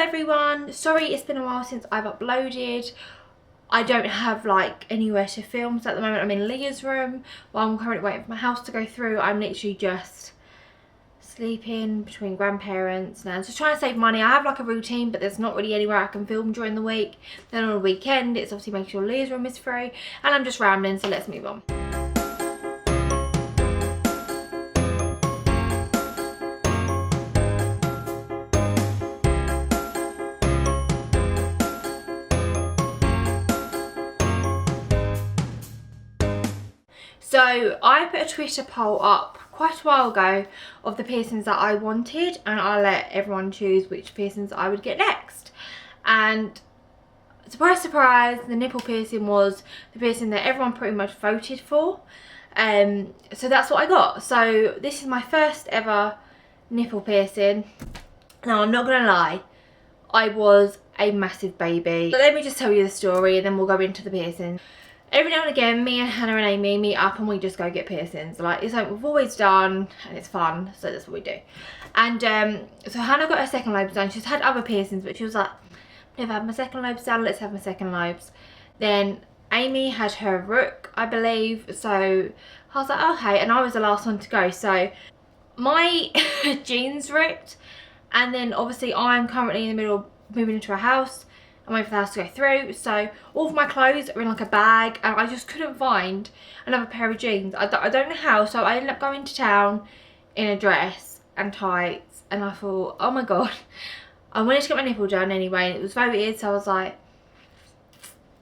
everyone, sorry it's been a while since I've uploaded. I don't have like anywhere to film, so at the moment I'm in Leah's room while I'm currently waiting for my house to go through. I'm literally just sleeping between grandparents now, just trying to save money. I have like a routine, but there's not really anywhere I can film during the week. Then on a weekend it's obviously making sure Leah's room is free, and I'm just rambling, so let's move on. So I put a Twitter poll up quite a while ago of the piercings that I wanted, and I let everyone choose which piercings I would get next. And surprise, surprise, the nipple piercing was the piercing that everyone pretty much voted for. So that's what I got. So this is my first ever nipple piercing. Now I'm not gonna lie, I was a massive baby. But let me just tell you the story and then we'll go into the piercing. Every now and again, me and Hannah and Amy meet up and we just go get piercings. Like, it's something we've always done and it's fun, so that's what we do. And so Hannah got her second lobes done. She's had other piercings, but she was like, never had my second lobes done, let's have my second lobes. Then Amy had her rook, I believe, so I was like, okay, and I was the last one to go. So my jeans ripped, and then obviously I'm currently in the middle of moving into a house. I'm waiting for the house to go through, so all of my clothes are in like a bag, and I just couldn't find another pair of jeans. I don't know how, so I ended up going to town in a dress and tights, and I thought, oh my god, I wanted to get my nipple done anyway, and it was voted, so I was like,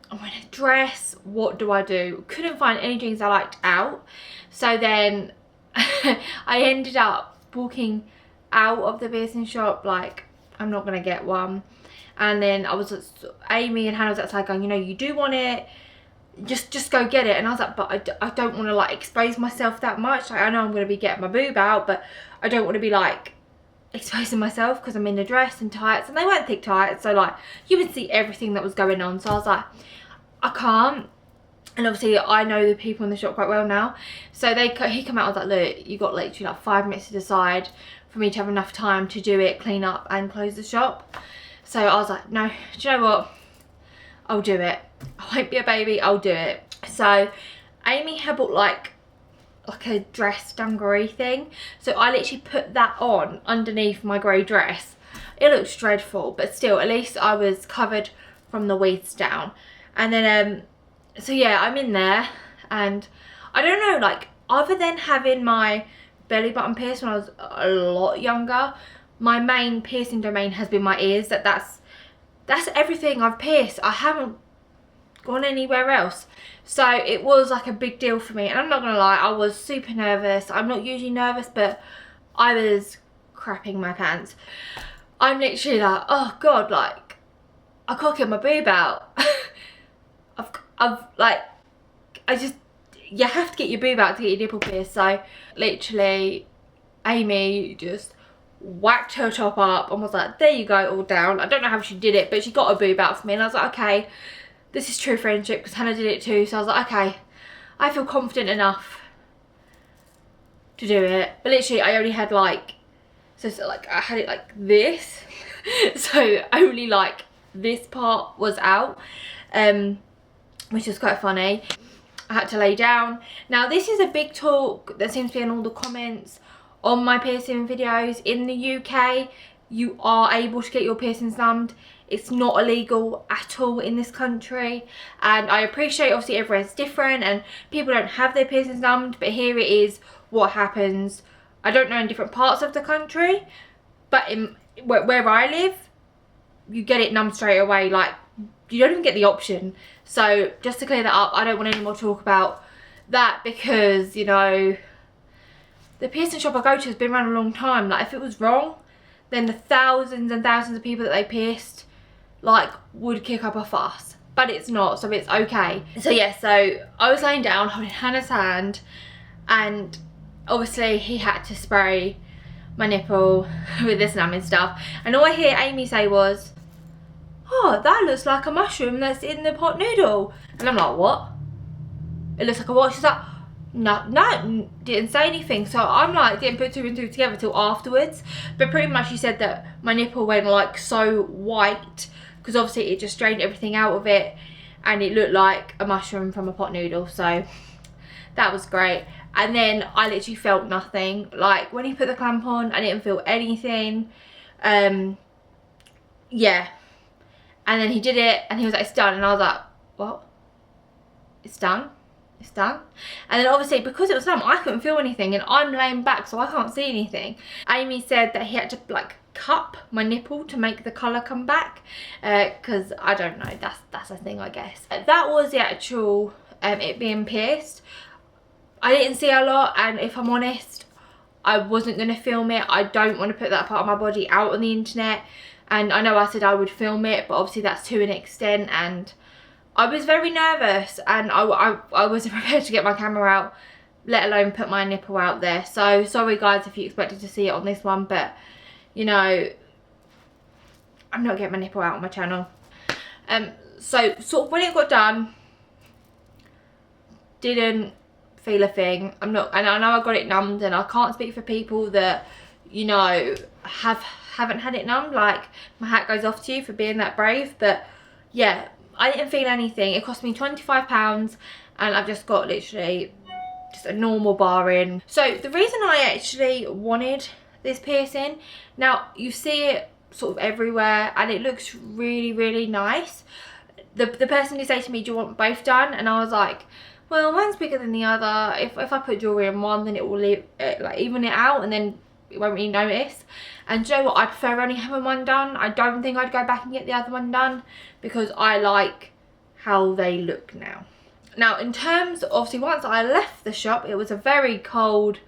I'm in a dress, what do I do? Couldn't find any jeans I liked out, so then I ended up walking out of the piercing shop like, I'm not gonna get one. And then I was, Amy and Hannah was outside going, you know, you do want it, just go get it. And I was like, but I don't want to like expose myself that much. Like, I know I'm going to be getting my boob out, but I don't want to be like exposing myself because I'm in a dress and tights, and they weren't thick tights, so like you would see everything that was going on. So I was like, I can't. And obviously I know the people in the shop quite well now, so he came out, I was like, look, you got literally like 5 minutes to decide for me to have enough time to do it, clean up and close the shop. So I was like, no, do you know what? I'll do it. I won't be a baby, I'll do it. So Amy had bought like a dress dungaree thing. So I literally put that on underneath my grey dress. It looks dreadful, but still, at least I was covered from the waist down. And then, so yeah, I'm in there. And I don't know, like, other than having my belly button pierced when I was a lot younger, my main piercing domain has been my ears. That's everything I've pierced. I haven't gone anywhere else. So it was like a big deal for me, and I'm not gonna lie, I was super nervous. I'm not usually nervous, but I was crapping my pants. I'm literally like, oh god, like I can't get my boob out. I've like, you have to get your boob out to get your nipple pierced. So literally Amy just whacked her top up and was like, there you go, all down. I don't know how she did it, but she got a boob out for me, and I was like, okay, this is true friendship, because Hannah did it too. So I was like, okay, I feel confident enough to do it. But literally I only had like, so like I had it like this so only like this part was out, which is quite funny. I had to lay down. Now this is a big talk that seems to be in all the comments on my piercing videos. In the UK, you are able to get your piercings numbed. It's not illegal at all in this country, and I appreciate obviously everywhere's different and people don't have their piercings numbed, but here it is what happens. I don't know in different parts of the country, but in where I live, you get it numbed straight away. Like, you don't even get the option. So just to clear that up, I don't want any more talk about that, because, you know, the piercing shop I go to has been around a long time. Like, if it was wrong, then the thousands and thousands of people that they pierced, like, would kick up a fuss. But it's not, so it's okay. So yeah, so I was laying down holding Hannah's hand, and obviously he had to spray my nipple with this numbing stuff. And all I hear Amy say was, oh, that looks like a mushroom that's in the pot noodle. And I'm like, what? It looks like a what? She's like, No, didn't say anything. So I'm like, didn't put 2 and 2 together till afterwards. But pretty much she said that my nipple went like so white because obviously it just drained everything out of it, and it looked like a mushroom from a pot noodle. So that was great. And then I literally felt nothing. Like when he put the clamp on, I didn't feel anything. Yeah. And then he did it and he was like, it's done. And I was like, what? It's done? It's done? And then obviously because it was done, I couldn't feel anything, and I'm laying back so I can't see anything. Amy said that he had to like cup my nipple to make the colour come back, because I don't know, that's a thing I guess. That was the actual it being pierced. I didn't see a lot, and if I'm honest, I wasn't going to film it. I don't want to put that part of my body out on the internet, and I know I said I would film it, but obviously that's to an extent, and I was very nervous, and I wasn't prepared to get my camera out, let alone put my nipple out there. So sorry guys if you expected to see it on this one, but you know, I'm not getting my nipple out on my channel. So sort of when it got done, didn't feel a thing. And I know I got it numbed, and I can't speak for people that, you know, haven't had it numbed. Like, my hat goes off to you for being that brave, but yeah, I didn't feel anything. It cost me £25, and I've just got literally just a normal bar in. So the reason I actually wanted this piercing, now you see it sort of everywhere and it looks really, really nice. The person did say to me, do you want both done? And I was like, well, one's bigger than the other. If I put jewellery in one, then it will leave it, like, even it out, and then it won't really notice. And do you know what, I prefer only having one done. I don't think I'd go back and get the other one done, because I like how they look now. Now in terms of, obviously once I left the shop, it was a very cold,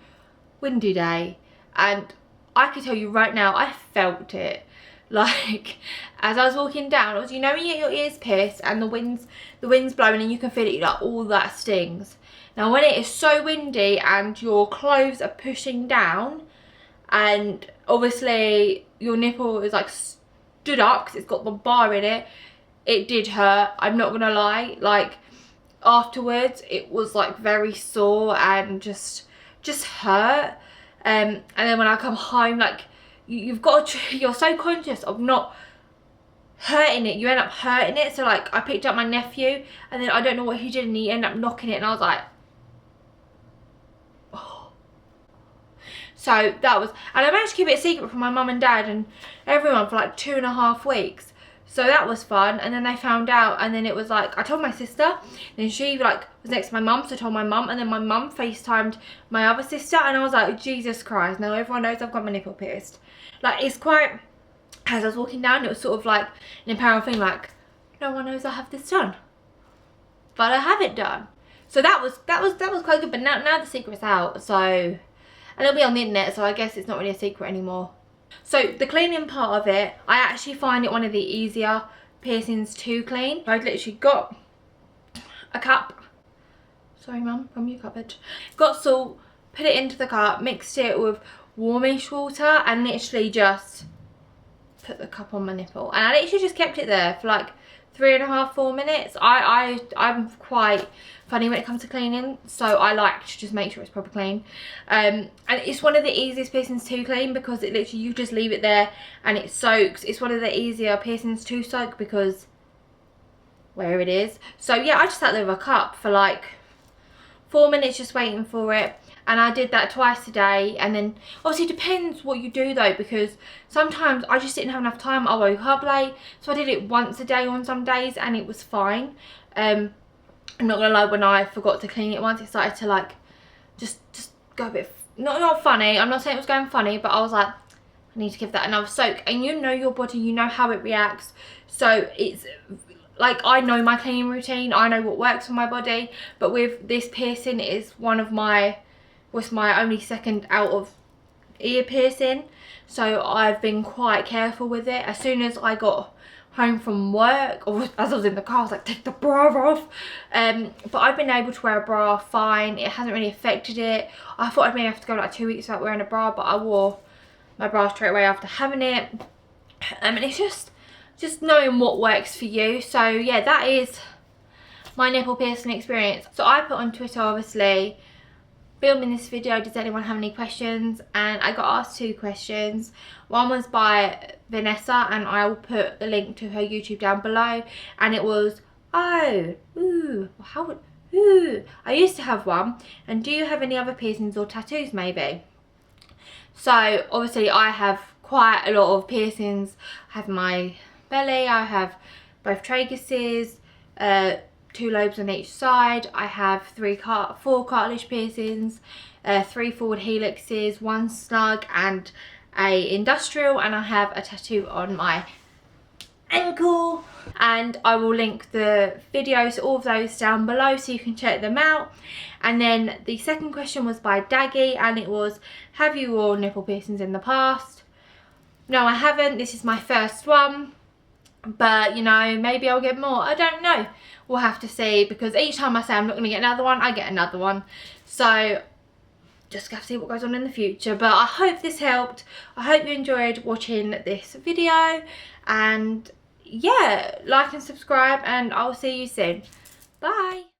windy day, and I could tell you right now, I felt it. Like, as I was walking down, it was, you know when you get your ears pierced and the wind's blowing and you can feel it, like all that stings. Now when it is so windy and your clothes are pushing down, and obviously your nipple is like stood up because it's got the bar in it, it did hurt. I'm not gonna lie. Like afterwards it was like very sore and just hurt. And then when I come home, like you've got to, you're so conscious of not hurting it, you end up hurting it. So like I picked up my nephew, and then I don't know what he did, and he ended up knocking it, and I was like, oh. So that was, and I managed to keep it a secret from my mum and dad and everyone for like 2.5 weeks. So that was fun. And then they found out, and then it was like, I told my sister, then she like was next to my mum, so I told my mum, and then my mum FaceTimed my other sister, and I was like, Jesus Christ, now everyone knows I've got my nipple pierced. Like, it's quite, as I was walking down, it was sort of like an empowering thing, like, no one knows I have this done, but I have it done. So that was quite good. But now the secret's out, so, and it'll be on the internet, so I guess it's not really a secret anymore. So the cleaning part of it, I actually find it one of the easier piercings to clean. I've literally got a cup, sorry mum, from your cupboard, got salt, put it into the cup, mixed it with warmish water, and literally just put the cup on my nipple, and I literally just kept it there for like 3.5–4 minutes. I'm quite funny when it comes to cleaning, so I like to just make sure it's proper clean. And it's one of the easiest piercings to clean, because it literally, you just leave it there and it soaks. It's one of the easier piercings to soak because where it is. So yeah, I just sat there with a cup for like 4 minutes just waiting for it. And I did that twice a day. And then obviously it depends what you do though, because sometimes I just didn't have enough time. I woke up late, so I did it once a day on some days, and it was fine. I'm not gonna lie, when I forgot to clean it once, it started to like just go a bit, not funny. I'm not saying it was going funny, but I was like, I need to give that another soak. And you know your body, you know how it reacts. So it's like, I know my cleaning routine, I know what works for my body. But with this piercing, it is one of my, was my only second out of ear piercing, so I've been quite careful with it. As soon as I got home from work, or as I was in the car, I was like, take the bra off. But I've been able to wear a bra fine. It hasn't really affected it. I thought I'd maybe have to go like 2 weeks without wearing a bra, but I wore my bra straight away after having it. And it's just knowing what works for you. So yeah, that is my nipple piercing experience. So I put on Twitter, obviously, filming this video, does anyone have any questions? And I got asked 2 questions. One was by Vanessa, and I will put the link to her YouTube down below, and it was, oh, ooh, I used to have one, and do you have any other piercings or tattoos maybe? So obviously I have quite a lot of piercings. I have my belly, I have both traguses, 2 lobes on each side. I have 4 cartilage piercings, 3 forward helixes, 1 snug and a industrial, and I have a tattoo on my ankle. And I will link the videos to all of those down below so you can check them out. And then the second question was by Daggy, and it was, have you worn nipple piercings in the past? No, I haven't. This is my first one, but you know, maybe I'll get more. I don't know, we'll have to see, because each time I say I'm not going to get another one, I get another one. So just have to see what goes on in the future. But I hope this helped. I hope you enjoyed watching this video, and yeah, like and subscribe, and I'll see you soon. Bye.